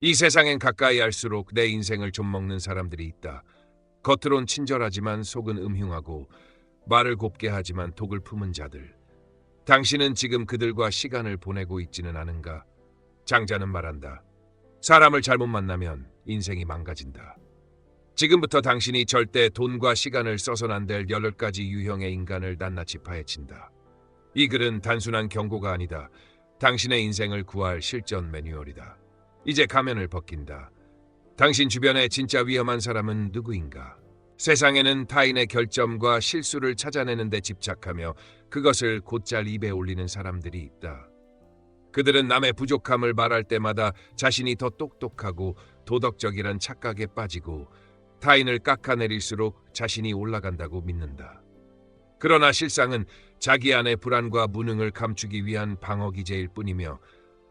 이 세상엔 가까이 할수록 내 인생을 좀먹는 사람들이 있다. 겉으론 친절하지만 속은 음흉하고 말을 곱게 하지만 독을 품은 자들. 당신은 지금 그들과 시간을 보내고 있지는 않은가? 장자는 말한다. 사람을 잘못 만나면 인생이 망가진다. 지금부터 당신이 절대 돈과 시간을 써선 안 될 18가지 유형의 인간을 낱낱이 파헤친다. 이 글은 단순한 경고가 아니다. 당신의 인생을 구할 실전 매뉴얼이다. 이제 가면을 벗긴다. 당신 주변에 진짜 위험한 사람은 누구인가? 세상에는 타인의 결점과 실수를 찾아내는 데 집착하며 그것을 곧잘 입에 올리는 사람들이 있다. 그들은 남의 부족함을 말할 때마다 자신이 더 똑똑하고 도덕적이란 착각에 빠지고 타인을 깎아내릴수록 자신이 올라간다고 믿는다. 그러나 실상은 자기 안의 불안과 무능을 감추기 위한 방어기제일 뿐이며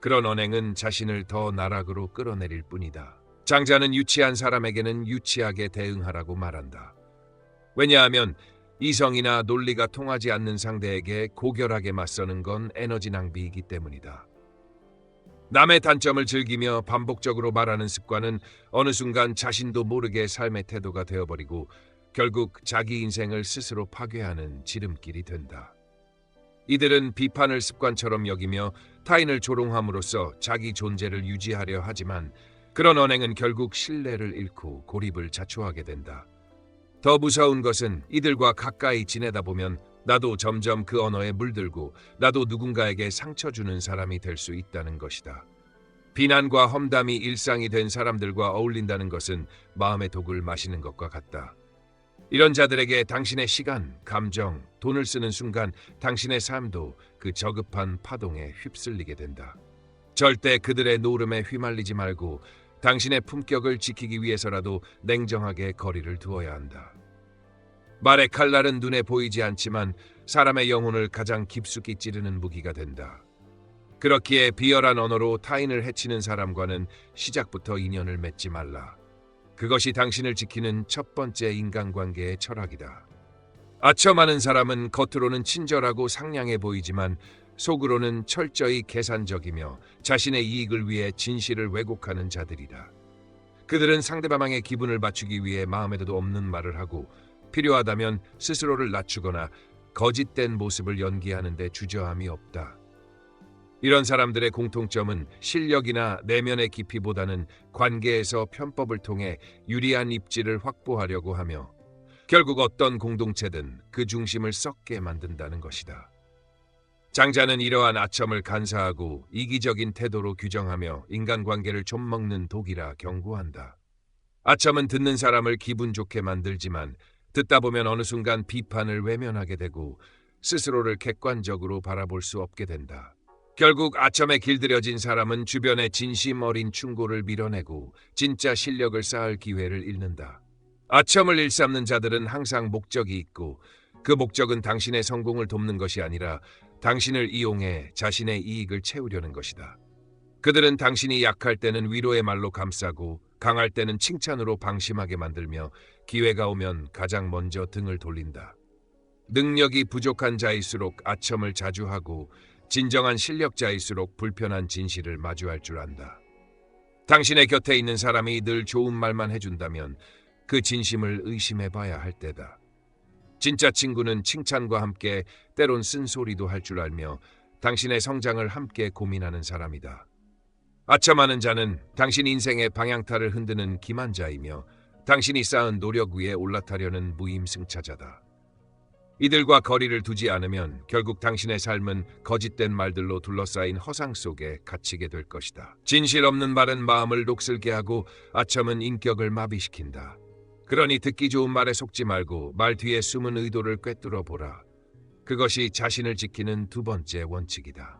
그런 언행은 자신을 더 나락으로 끌어내릴 뿐이다. 장자는 유치한 사람에게는 유치하게 대응하라고 말한다. 왜냐하면 이성이나 논리가 통하지 않는 상대에게 고결하게 맞서는 건 에너지 낭비이기 때문이다. 남의 단점을 즐기며 반복적으로 말하는 습관은 어느 순간 자신도 모르게 삶의 태도가 되어버리고 결국 자기 인생을 스스로 파괴하는 지름길이 된다. 이들은 비판을 습관처럼 여기며 타인을 조롱함으로써 자기 존재를 유지하려 하지만 그런 언행은 결국 신뢰를 잃고 고립을 자초하게 된다. 더 무서운 것은 이들과 가까이 지내다 보면 나도 점점 그 언어에 물들고 나도 누군가에게 상처 주는 사람이 될 수 있다는 것이다. 비난과 험담이 일상이 된 사람들과 어울린다는 것은 마음의 독을 마시는 것과 같다. 이런 자들에게 당신의 시간, 감정, 돈을 쓰는 순간 당신의 삶도 그 저급한 파동에 휩쓸리게 된다. 절대 그들의 노름에 휘말리지 말고 당신의 품격을 지키기 위해서라도 냉정하게 거리를 두어야 한다. 말의 칼날은 눈에 보이지 않지만 사람의 영혼을 가장 깊숙이 찌르는 무기가 된다. 그렇기에 비열한 언어로 타인을 해치는 사람과는 시작부터 인연을 맺지 말라. 그것이 당신을 지키는 첫 번째 인간관계의 철학이다. 아첨하는 사람은 겉으로는 친절하고 상냥해 보이지만 속으로는 철저히 계산적이며 자신의 이익을 위해 진실을 왜곡하는 자들이다. 그들은 상대방의 기분을 맞추기 위해 마음에도 없는 말을 하고 필요하다면 스스로를 낮추거나 거짓된 모습을 연기하는 데 주저함이 없다. 이런 사람들의 공통점은 실력이나 내면의 깊이보다는 관계에서 편법을 통해 유리한 입지를 확보하려고 하며 결국 어떤 공동체든 그 중심을 썩게 만든다는 것이다. 장자는 이러한 아첨을 간사하고 이기적인 태도로 규정하며 인간관계를 좀먹는 독이라 경고한다. 아첨은 듣는 사람을 기분 좋게 만들지만 듣다 보면 어느 순간 비판을 외면하게 되고 스스로를 객관적으로 바라볼 수 없게 된다. 결국 아첨에 길들여진 사람은 주변의 진심 어린 충고를 밀어내고 진짜 실력을 쌓을 기회를 잃는다. 아첨을 일삼는 자들은 항상 목적이 있고 그 목적은 당신의 성공을 돕는 것이 아니라 당신을 이용해 자신의 이익을 채우려는 것이다. 그들은 당신이 약할 때는 위로의 말로 감싸고 강할 때는 칭찬으로 방심하게 만들며 기회가 오면 가장 먼저 등을 돌린다. 능력이 부족한 자일수록 아첨을 자주 하고 진정한 실력자일수록 불편한 진실을 마주할 줄 안다. 당신의 곁에 있는 사람이 늘 좋은 말만 해준다면 그 진심을 의심해봐야 할 때다. 진짜 친구는 칭찬과 함께 때론 쓴소리도 할 줄 알며 당신의 성장을 함께 고민하는 사람이다. 아첨하는 자는 당신 인생의 방향타를 흔드는 기만자이며 당신이 쌓은 노력 위에 올라타려는 무임승차자다. 이들과 거리를 두지 않으면 결국 당신의 삶은 거짓된 말들로 둘러싸인 허상 속에 갇히게 될 것이다. 진실 없는 말은 마음을 녹슬게 하고 아첨은 인격을 마비시킨다. 그러니 듣기 좋은 말에 속지 말고 말 뒤에 숨은 의도를 꿰뚫어 보라. 그것이 자신을 지키는 두 번째 원칙이다.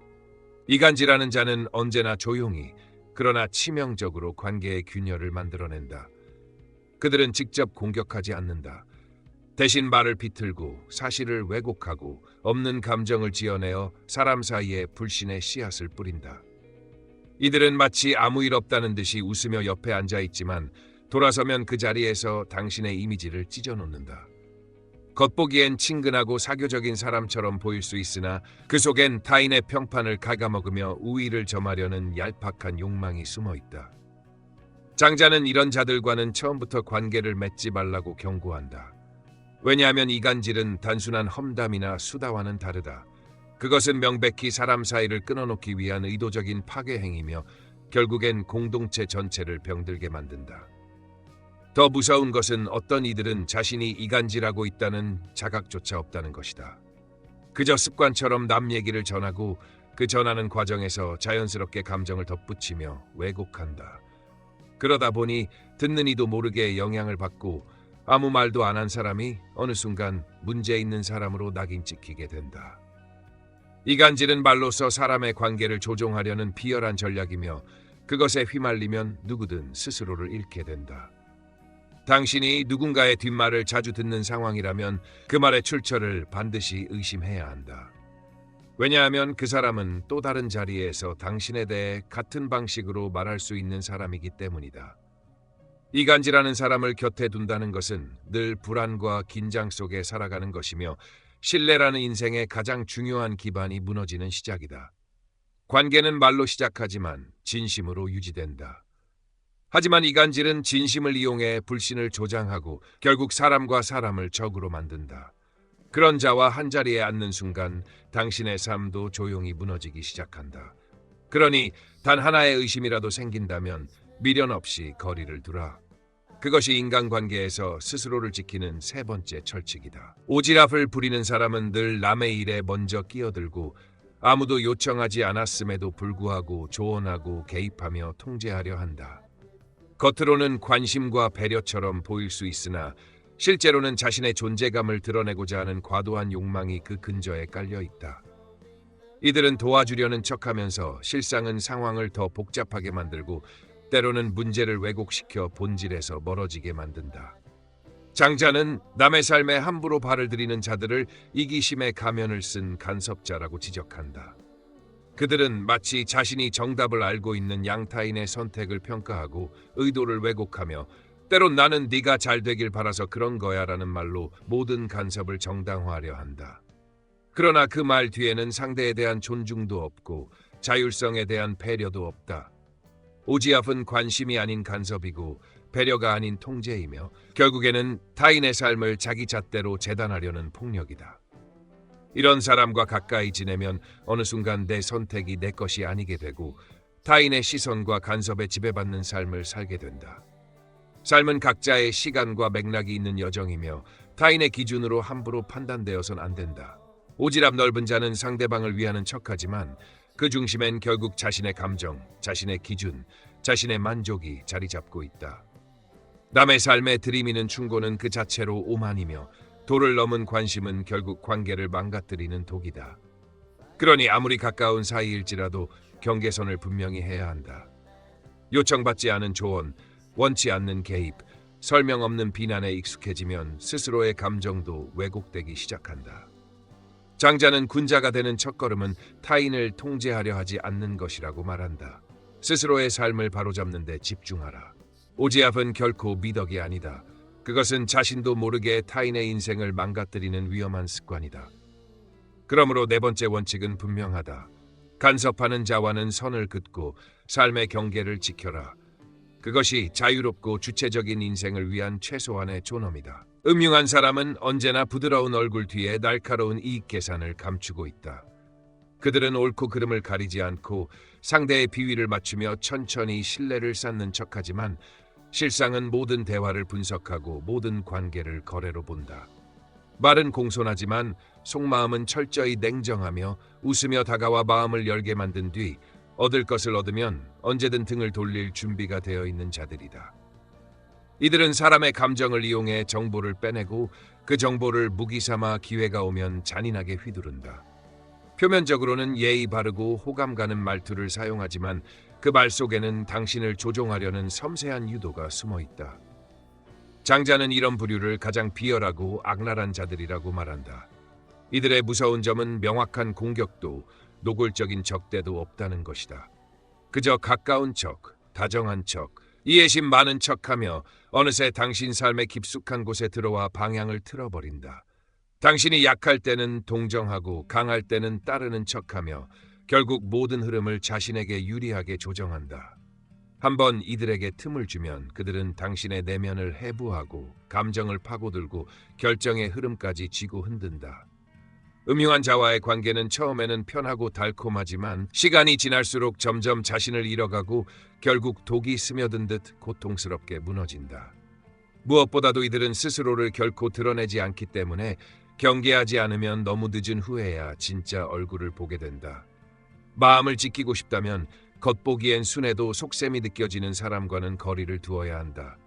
이간질하는 자는 언제나 조용히 그러나 치명적으로 관계의 균열을 만들어낸다. 그들은 직접 공격하지 않는다. 대신 말을 비틀고 사실을 왜곡하고 없는 감정을 지어내어 사람 사이에 불신의 씨앗을 뿌린다. 이들은 마치 아무 일 없다는 듯이 웃으며 옆에 앉아있지만 돌아서면 그 자리에서 당신의 이미지를 찢어놓는다. 겉보기엔 친근하고 사교적인 사람처럼 보일 수 있으나 그 속엔 타인의 평판을 갉아먹으며 우위를 점하려는 얄팍한 욕망이 숨어있다. 장자는 이런 자들과는 처음부터 관계를 맺지 말라고 경고한다. 왜냐하면 이간질은 단순한 험담이나 수다와는 다르다. 그것은 명백히 사람 사이를 끊어놓기 위한 의도적인 파괴 행위며 결국엔 공동체 전체를 병들게 만든다. 더 무서운 것은 어떤 이들은 자신이 이간질하고 있다는 자각조차 없다는 것이다. 그저 습관처럼 남 얘기를 전하고 그 전하는 과정에서 자연스럽게 감정을 덧붙이며 왜곡한다. 그러다 보니 듣는 이도 모르게 영향을 받고 아무 말도 안 한 사람이 어느 순간 문제 있는 사람으로 낙인 찍히게 된다. 이간질은 말로써 사람의 관계를 조종하려는 비열한 전략이며 그것에 휘말리면 누구든 스스로를 잃게 된다. 당신이 누군가의 뒷말을 자주 듣는 상황이라면 그 말의 출처를 반드시 의심해야 한다. 왜냐하면 그 사람은 또 다른 자리에서 당신에 대해 같은 방식으로 말할 수 있는 사람이기 때문이다. 이간질하는 사람을 곁에 둔다는 것은 늘 불안과 긴장 속에 살아가는 것이며 신뢰라는 인생의 가장 중요한 기반이 무너지는 시작이다. 관계는 말로 시작하지만 진심으로 유지된다. 하지만 이간질은 진심을 이용해 불신을 조장하고 결국 사람과 사람을 적으로 만든다. 그런 자와 한자리에 앉는 순간 당신의 삶도 조용히 무너지기 시작한다. 그러니 단 하나의 의심이라도 생긴다면 미련 없이 거리를 두라. 그것이 인간관계에서 스스로를 지키는 세 번째 철칙이다. 오지랖을 부리는 사람은 늘 남의 일에 먼저 끼어들고 아무도 요청하지 않았음에도 불구하고 조언하고 개입하며 통제하려 한다. 겉으로는 관심과 배려처럼 보일 수 있으나 실제로는 자신의 존재감을 드러내고자 하는 과도한 욕망이 그 근저에 깔려 있다. 이들은 도와주려는 척하면서 실상은 상황을 더 복잡하게 만들고 때로는 문제를 왜곡시켜 본질에서 멀어지게 만든다. 장자는 남의 삶에 함부로 발을 들이는 자들을 이기심의 가면을 쓴 간섭자라고 지적한다. 그들은 마치 자신이 정답을 알고 있는 양타인의 선택을 평가하고 의도를 왜곡하며 때론 나는 네가 잘 되길 바라서 그런 거야라는 말로 모든 간섭을 정당화하려 한다. 그러나 그 말 뒤에는 상대에 대한 존중도 없고 자율성에 대한 배려도 없다. 오지랖은 관심이 아닌 간섭이고 배려가 아닌 통제이며 결국에는 타인의 삶을 자기 잣대로 재단하려는 폭력이다. 이런 사람과 가까이 지내면 어느 순간 내 선택이 내 것이 아니게 되고 타인의 시선과 간섭에 지배받는 삶을 살게 된다. 삶은 각자의 시간과 맥락이 있는 여정이며 타인의 기준으로 함부로 판단되어선 안 된다. 오지랖 넓은 자는 상대방을 위하는 척하지만 그 중심엔 결국 자신의 감정, 자신의 기준, 자신의 만족이 자리 잡고 있다. 남의 삶에 들이미는 충고는 그 자체로 오만이며 도를 넘은 관심은 결국 관계를 망가뜨리는 독이다. 그러니 아무리 가까운 사이일지라도 경계선을 분명히 해야 한다. 요청받지 않은 조언, 원치 않는 개입, 설명 없는 비난에 익숙해지면 스스로의 감정도 왜곡되기 시작한다. 장자는 군자가 되는 첫걸음은 타인을 통제하려 하지 않는 것이라고 말한다. 스스로의 삶을 바로잡는 데 집중하라. 오지랖은 결코 미덕이 아니다. 그것은 자신도 모르게 타인의 인생을 망가뜨리는 위험한 습관이다. 그러므로 네 번째 원칙은 분명하다. 간섭하는 자와는 선을 긋고 삶의 경계를 지켜라. 그것이 자유롭고 주체적인 인생을 위한 최소한의 존엄이다. 음흉한 사람은 언제나 부드러운 얼굴 뒤에 날카로운 이익 계산을 감추고 있다. 그들은 옳고 그름을 가리지 않고 상대의 비위를 맞추며 천천히 신뢰를 쌓는 척하지만 실상은 모든 대화를 분석하고 모든 관계를 거래로 본다. 말은 공손하지만 속마음은 철저히 냉정하며 웃으며 다가와 마음을 열게 만든 뒤 얻을 것을 얻으면 언제든 등을 돌릴 준비가 되어 있는 자들이다. 이들은 사람의 감정을 이용해 정보를 빼내고 그 정보를 무기 삼아 기회가 오면 잔인하게 휘두른다. 표면적으로는 예의 바르고 호감 가는 말투를 사용하지만 그 말 속에는 당신을 조종하려는 섬세한 유도가 숨어 있다. 장자는 이런 부류를 가장 비열하고 악랄한 자들이라고 말한다. 이들의 무서운 점은 명확한 공격도 노골적인 적대도 없다는 것이다. 그저 가까운 척, 다정한 척, 이해심 많은 척하며 어느새 당신 삶의 깊숙한 곳에 들어와 방향을 틀어버린다. 당신이 약할 때는 동정하고 강할 때는 따르는 척하며 결국 모든 흐름을 자신에게 유리하게 조정한다. 한번 이들에게 틈을 주면 그들은 당신의 내면을 해부하고 감정을 파고들고 결정의 흐름까지 쥐고 흔든다. 음흉한 자와의 관계는 처음에는 편하고 달콤하지만 시간이 지날수록 점점 자신을 잃어가고 결국 독이 스며든 듯 고통스럽게 무너진다. 무엇보다도 이들은 스스로를 결코 드러내지 않기 때문에 경계하지 않으면 너무 늦은 후에야 진짜 얼굴을 보게 된다. 마음을 지키고 싶다면 겉보기엔 순해도 속셈이 느껴지는 사람과는 거리를 두어야 한다.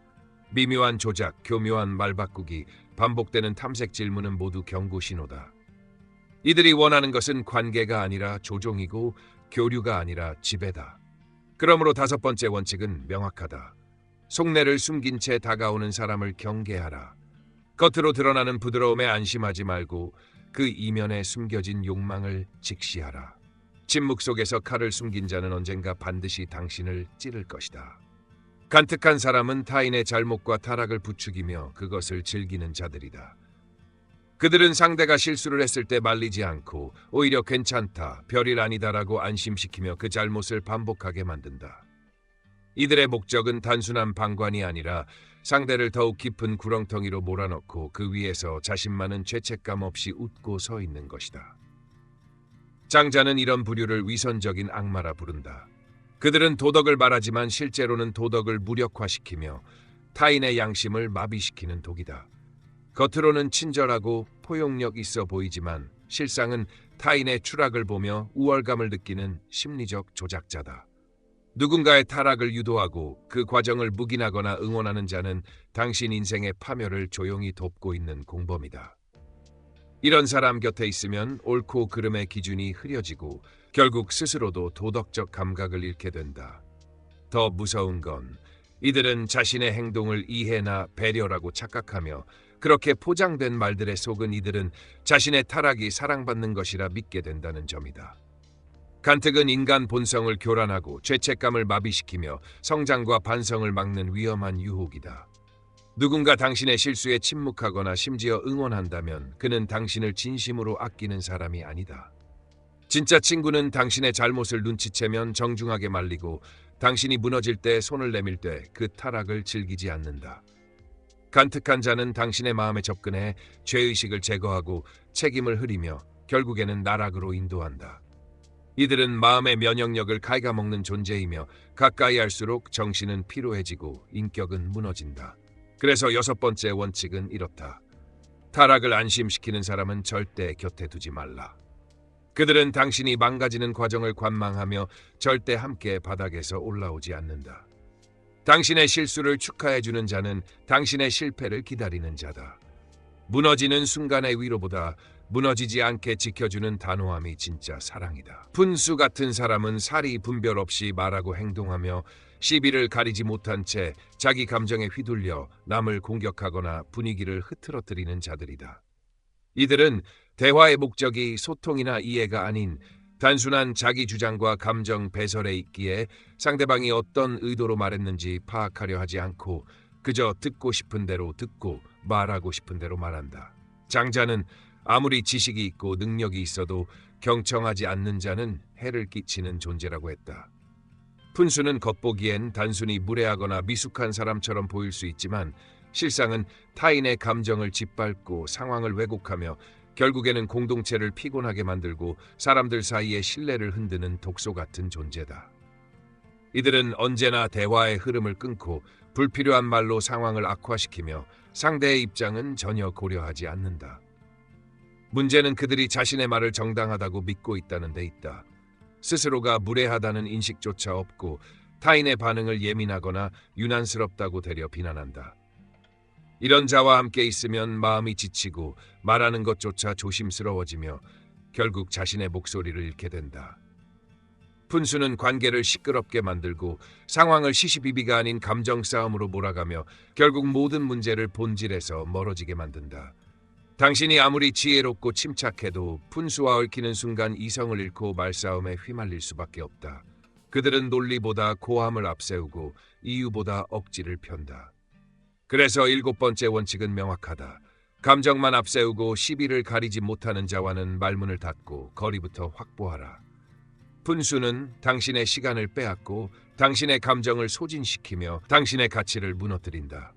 미묘한 조작, 교묘한 말 바꾸기, 반복되는 탐색 질문은 모두 경고 신호다. 이들이 원하는 것은 관계가 아니라 조종이고 교류가 아니라 지배다. 그러므로 5번째 원칙은 명확하다. 속내를 숨긴 채 다가오는 사람을 경계하라. 겉으로 드러나는 부드러움에 안심하지 말고 그 이면에 숨겨진 욕망을 직시하라. 침묵 속에서 칼을 숨긴 자는 언젠가 반드시 당신을 찌를 것이다. 간특한 사람은 타인의 잘못과 타락을 부추기며 그것을 즐기는 자들이다. 그들은 상대가 실수를 했을 때 말리지 않고 오히려 괜찮다, 별일 아니다라고 안심시키며 그 잘못을 반복하게 만든다. 이들의 목적은 단순한 방관이 아니라 상대를 더욱 깊은 구렁텅이로 몰아넣고 그 위에서 자신만은 죄책감 없이 웃고 서 있는 것이다. 장자는 이런 부류를 위선적인 악마라 부른다. 그들은 도덕을 말하지만 실제로는 도덕을 무력화시키며 타인의 양심을 마비시키는 독이다. 겉으로는 친절하고 포용력 있어 보이지만 실상은 타인의 추락을 보며 우월감을 느끼는 심리적 조작자다. 누군가의 타락을 유도하고 그 과정을 묵인하거나 응원하는 자는 당신 인생의 파멸을 조용히 돕고 있는 공범이다. 이런 사람 곁에 있으면 옳고 그름의 기준이 흐려지고 결국 스스로도 도덕적 감각을 잃게 된다. 더 무서운 건 이들은 자신의 행동을 이해나 배려라고 착각하며 그렇게 포장된 말들에 속은 이들은 자신의 타락이 사랑받는 것이라 믿게 된다는 점이다. 간특은 인간 본성을 교란하고 죄책감을 마비시키며 성장과 반성을 막는 위험한 유혹이다. 누군가 당신의 실수에 침묵하거나 심지어 응원한다면 그는 당신을 진심으로 아끼는 사람이 아니다. 진짜 친구는 당신의 잘못을 눈치채면 정중하게 말리고 당신이 무너질 때 손을 내밀 때 그 타락을 즐기지 않는다. 간특한 자는 당신의 마음에 접근해 죄의식을 제거하고 책임을 흐리며 결국에는 나락으로 인도한다. 이들은 마음의 면역력을 갉아먹는 존재이며 가까이 할수록 정신은 피로해지고 인격은 무너진다. 그래서 6번째 원칙은 이렇다. 타락을 안심시키는 사람은 절대 곁에 두지 말라. 그들은 당신이 망가지는 과정을 관망하며 절대 함께 바닥에서 올라오지 않는다. 당신의 실수를 축하해주는 자는 당신의 실패를 기다리는 자다. 무너지는 순간의 위로보다 무너지지 않게 지켜주는 단호함이 진짜 사랑이다. 푼수 같은 사람은 사리 분별 없이 말하고 행동하며 시비를 가리지 못한 채 자기 감정에 휘둘려 남을 공격하거나 분위기를 흐트러뜨리는 자들이다. 이들은 대화의 목적이 소통이나 이해가 아닌 단순한 자기 주장과 감정 배설에 있기에 상대방이 어떤 의도로 말했는지 파악하려 하지 않고 그저 듣고 싶은 대로 듣고 말하고 싶은 대로 말한다. 장자는 아무리 지식이 있고 능력이 있어도 경청하지 않는 자는 해를 끼치는 존재라고 했다. 푼수는 겉보기엔 단순히 무례하거나 미숙한 사람처럼 보일 수 있지만 실상은 타인의 감정을 짓밟고 상황을 왜곡하며 결국에는 공동체를 피곤하게 만들고 사람들 사이의 신뢰를 흔드는 독소 같은 존재다. 이들은 언제나 대화의 흐름을 끊고 불필요한 말로 상황을 악화시키며 상대의 입장은 전혀 고려하지 않는다. 문제는 그들이 자신의 말을 정당하다고 믿고 있다는 데 있다. 스스로가 무례하다는 인식조차 없고 타인의 반응을 예민하거나 유난스럽다고 되려 비난한다. 이런 자와 함께 있으면 마음이 지치고 말하는 것조차 조심스러워지며 결국 자신의 목소리를 잃게 된다. 푼수는 관계를 시끄럽게 만들고 상황을 시시비비가 아닌 감정 싸움으로 몰아가며 결국 모든 문제를 본질에서 멀어지게 만든다. 당신이 아무리 지혜롭고 침착해도 푼수와 얽히는 순간 이성을 잃고 말싸움에 휘말릴 수밖에 없다. 그들은 논리보다 고함을 앞세우고 이유보다 억지를 편다. 그래서 7번째 원칙은 명확하다. 감정만 앞세우고 시비를 가리지 못하는 자와는 말문을 닫고 거리부터 확보하라. 분수는 당신의 시간을 빼앗고 당신의 감정을 소진시키며 당신의 가치를 무너뜨린다.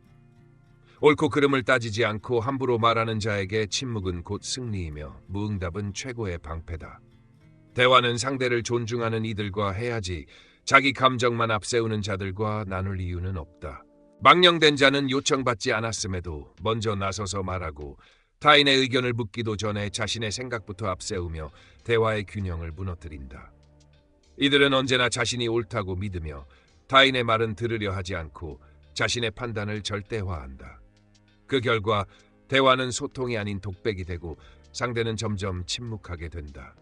옳고 그름을 따지지 않고 함부로 말하는 자에게 침묵은 곧 승리이며 무응답은 최고의 방패다. 대화는 상대를 존중하는 이들과 해야지 자기 감정만 앞세우는 자들과 나눌 이유는 없다. 망령된 자는 요청받지 않았음에도 먼저 나서서 말하고 타인의 의견을 묻기도 전에 자신의 생각부터 앞세우며 대화의 균형을 무너뜨린다. 이들은 언제나 자신이 옳다고 믿으며 타인의 말은 들으려 하지 않고 자신의 판단을 절대화한다. 그 결과 대화는 소통이 아닌 독백이 되고 상대는 점점 침묵하게 된다.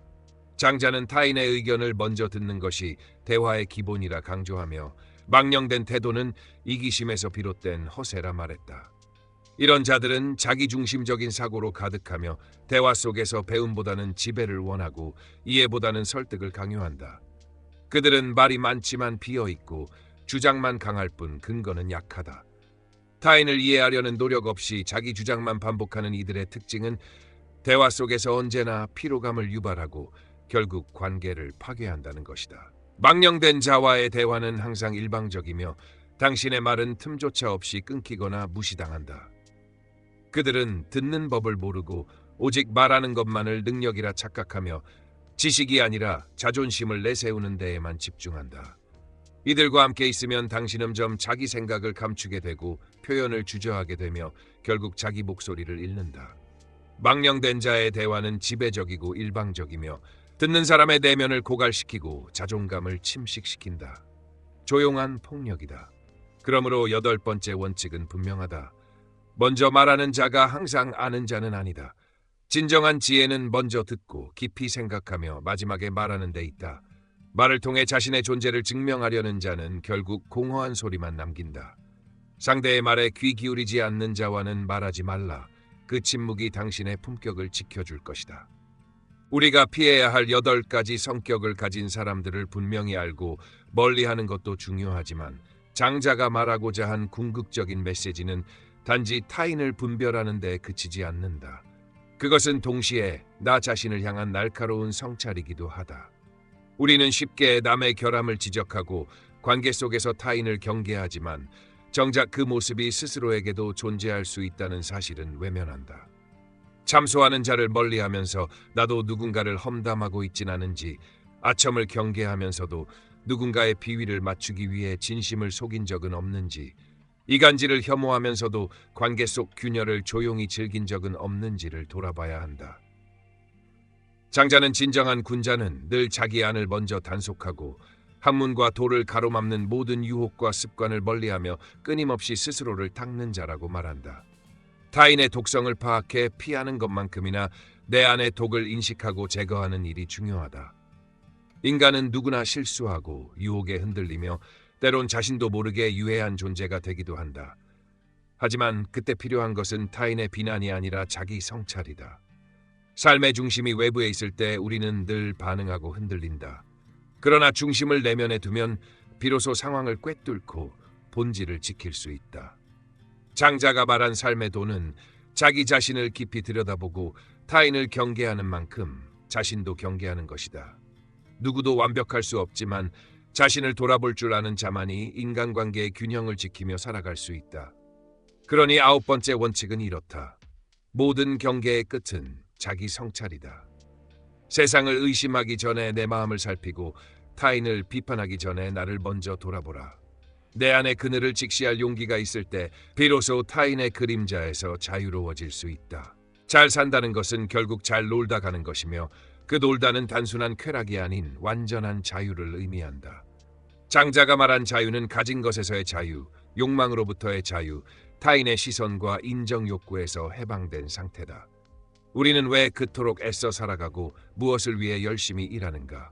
장자는 타인의 의견을 먼저 듣는 것이 대화의 기본이라 강조하며 망령된 태도는 이기심에서 비롯된 허세라 말했다. 이런 자들은 자기중심적인 사고로 가득하며 대화 속에서 배움보다는 지배를 원하고 이해보다는 설득을 강요한다. 그들은 말이 많지만 비어있고 주장만 강할 뿐 근거는 약하다. 타인을 이해하려는 노력 없이 자기 주장만 반복하는 이들의 특징은 대화 속에서 언제나 피로감을 유발하고 결국 관계를 파괴한다는 것이다. 망령된 자와의 대화는 항상 일방적이며 당신의 말은 틈조차 없이 끊기거나 무시당한다. 그들은 듣는 법을 모르고 오직 말하는 것만을 능력이라 착각하며 지식이 아니라 자존심을 내세우는 데에만 집중한다. 이들과 함께 있으면 당신은 점 자기 생각을 감추게 되고 표현을 주저하게 되며 결국 자기 목소리를 잃는다. 망령된 자의 대화는 지배적이고 일방적이며 듣는 사람의 내면을 고갈시키고 자존감을 침식시킨다. 조용한 폭력이다. 그러므로 8번째 원칙은 분명하다. 먼저 말하는 자가 항상 아는 자는 아니다. 진정한 지혜는 먼저 듣고 깊이 생각하며 마지막에 말하는 데 있다. 말을 통해 자신의 존재를 증명하려는 자는 결국 공허한 소리만 남긴다. 상대의 말에 귀 기울이지 않는 자와는 말하지 말라. 그 침묵이 당신의 품격을 지켜줄 것이다. 우리가 피해야 할 8가지 성격을 가진 사람들을 분명히 알고 멀리하는 것도 중요하지만 장자가 말하고자 한 궁극적인 메시지는 단지 타인을 분별하는 데 그치지 않는다. 그것은 동시에 나 자신을 향한 날카로운 성찰이기도 하다. 우리는 쉽게 남의 결함을 지적하고 관계 속에서 타인을 경계하지만 정작 그 모습이 스스로에게도 존재할 수 있다는 사실은 외면한다. 참소하는 자를 멀리하면서 나도 누군가를 험담하고 있진 않은지, 아첨을 경계하면서도 누군가의 비위를 맞추기 위해 진심을 속인 적은 없는지, 이간질을 혐오하면서도 관계 속 균열을 조용히 즐긴 적은 없는지를 돌아봐야 한다. 장자는 진정한 군자는 늘 자기 안을 먼저 단속하고 학문과 도를 가로막는 모든 유혹과 습관을 멀리하며 끊임없이 스스로를 닦는 자라고 말한다. 타인의 독성을 파악해 피하는 것만큼이나 내 안의 독을 인식하고 제거하는 일이 중요하다. 인간은 누구나 실수하고 유혹에 흔들리며 때론 자신도 모르게 유해한 존재가 되기도 한다. 하지만 그때 필요한 것은 타인의 비난이 아니라 자기 성찰이다. 삶의 중심이 외부에 있을 때 우리는 늘 반응하고 흔들린다. 그러나 중심을 내면에 두면 비로소 상황을 꿰뚫고 본질을 지킬 수 있다. 장자가 말한 삶의 도는 자기 자신을 깊이 들여다보고 타인을 경계하는 만큼 자신도 경계하는 것이다. 누구도 완벽할 수 없지만 자신을 돌아볼 줄 아는 자만이 인간관계의 균형을 지키며 살아갈 수 있다. 그러니 9번째 원칙은 이렇다. 모든 경계의 끝은 자기 성찰이다. 세상을 의심하기 전에 내 마음을 살피고 타인을 비판하기 전에 나를 먼저 돌아보라. 내 안에 그늘을 직시할 용기가 있을 때 비로소 타인의 그림자에서 자유로워질 수 있다. 잘 산다는 것은 결국 잘 놀다 가는 것이며 그 놀다는 단순한 쾌락이 아닌 완전한 자유를 의미한다. 장자가 말한 자유는 가진 것에서의 자유, 욕망으로부터의 자유, 타인의 시선과 인정 욕구에서 해방된 상태다. 우리는 왜 그토록 애써 살아가고 무엇을 위해 열심히 일하는가?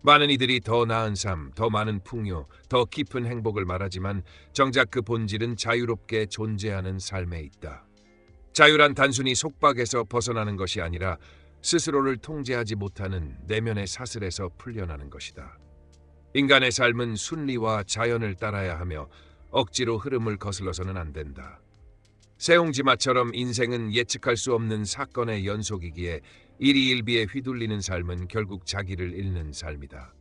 많은 이들이 더 나은 삶, 더 많은 풍요, 더 깊은 행복을 말하지만 정작 그 본질은 자유롭게 존재하는 삶에 있다. 자유란 단순히 속박에서 벗어나는 것이 아니라 스스로를 통제하지 못하는 내면의 사슬에서 풀려나는 것이다. 인간의 삶은 순리와 자연을 따라야 하며 억지로 흐름을 거슬러서는 안 된다. 세옹지마처럼 인생은 예측할 수 없는 사건의 연속이기에 일희일비에 휘둘리는 삶은 결국 자기를 잃는 삶이다.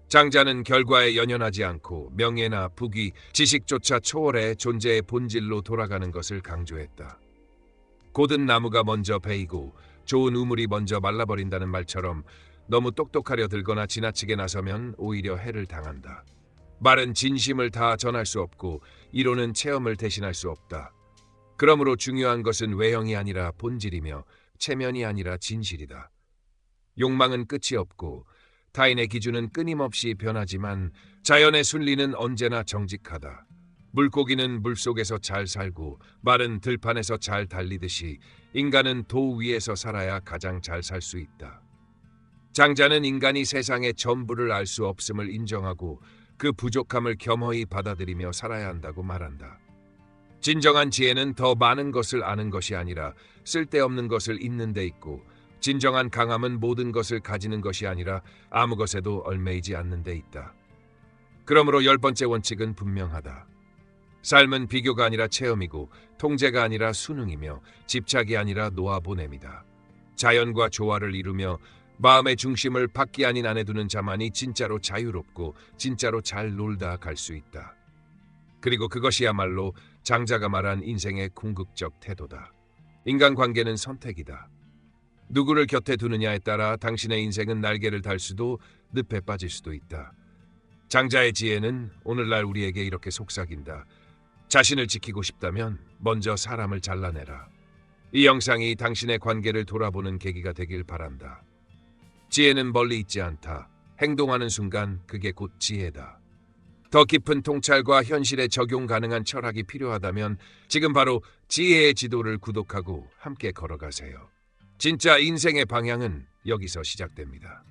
장자는 결과에 연연하지 않고 명예나 부귀, 지식조차 초월해 존재의 본질로 돌아가는 것을 강조했다. 고든 나무가 먼저 베이고 좋은 우물이 먼저 말라버린다는 말처럼 너무 똑똑하려 들거나 지나치게 나서면 오히려 해를 당한다. 말은 진심을 다 전할 수 없고 이론은 체험을 대신할 수 없다. 그러므로 중요한 것은 외형이 아니라 본질이며 체면이 아니라 진실이다. 욕망은 끝이 없고 타인의 기준은 끊임없이 변하지만 자연의 순리는 언제나 정직하다. 물고기는 물속에서 잘 살고 말은 들판에서 잘 달리듯이 인간은 도 위에서 살아야 가장 잘 살 수 있다. 장자는 인간이 세상의 전부를 알 수 없음을 인정하고 그 부족함을 겸허히 받아들이며 살아야 한다고 말한다. 진정한 지혜는 더 많은 것을 아는 것이 아니라 쓸데없는 것을 잊는 데 있고, 진정한 강함은 모든 것을 가지는 것이 아니라 아무 것에도 얽매이지 않는 데 있다. 그러므로 10번째 원칙은 분명하다. 삶은 비교가 아니라 체험이고 통제가 아니라 수능이며 집착이 아니라 놓아보냄이다. 자연과 조화를 이루며 마음의 중심을 밖이 아닌 안에 두는 자만이 진짜로 자유롭고 진짜로 잘 놀다 갈 수 있다. 그리고 그것이야말로 장자가 말한 인생의 궁극적 태도다. 인간관계는 선택이다. 누구를 곁에 두느냐에 따라 당신의 인생은 날개를 달 수도 늪에 빠질 수도 있다. 장자의 지혜는 오늘날 우리에게 이렇게 속삭인다. 자신을 지키고 싶다면 먼저 사람을 잘라내라. 이 영상이 당신의 관계를 돌아보는 계기가 되길 바란다. 지혜는 멀리 있지 않다. 행동하는 순간 그게 곧 지혜다. 더 깊은 통찰과 현실에 적용 가능한 철학이 필요하다면 지금 바로 지혜의 지도를 구독하고 함께 걸어가세요. 진짜 인생의 방향은 여기서 시작됩니다.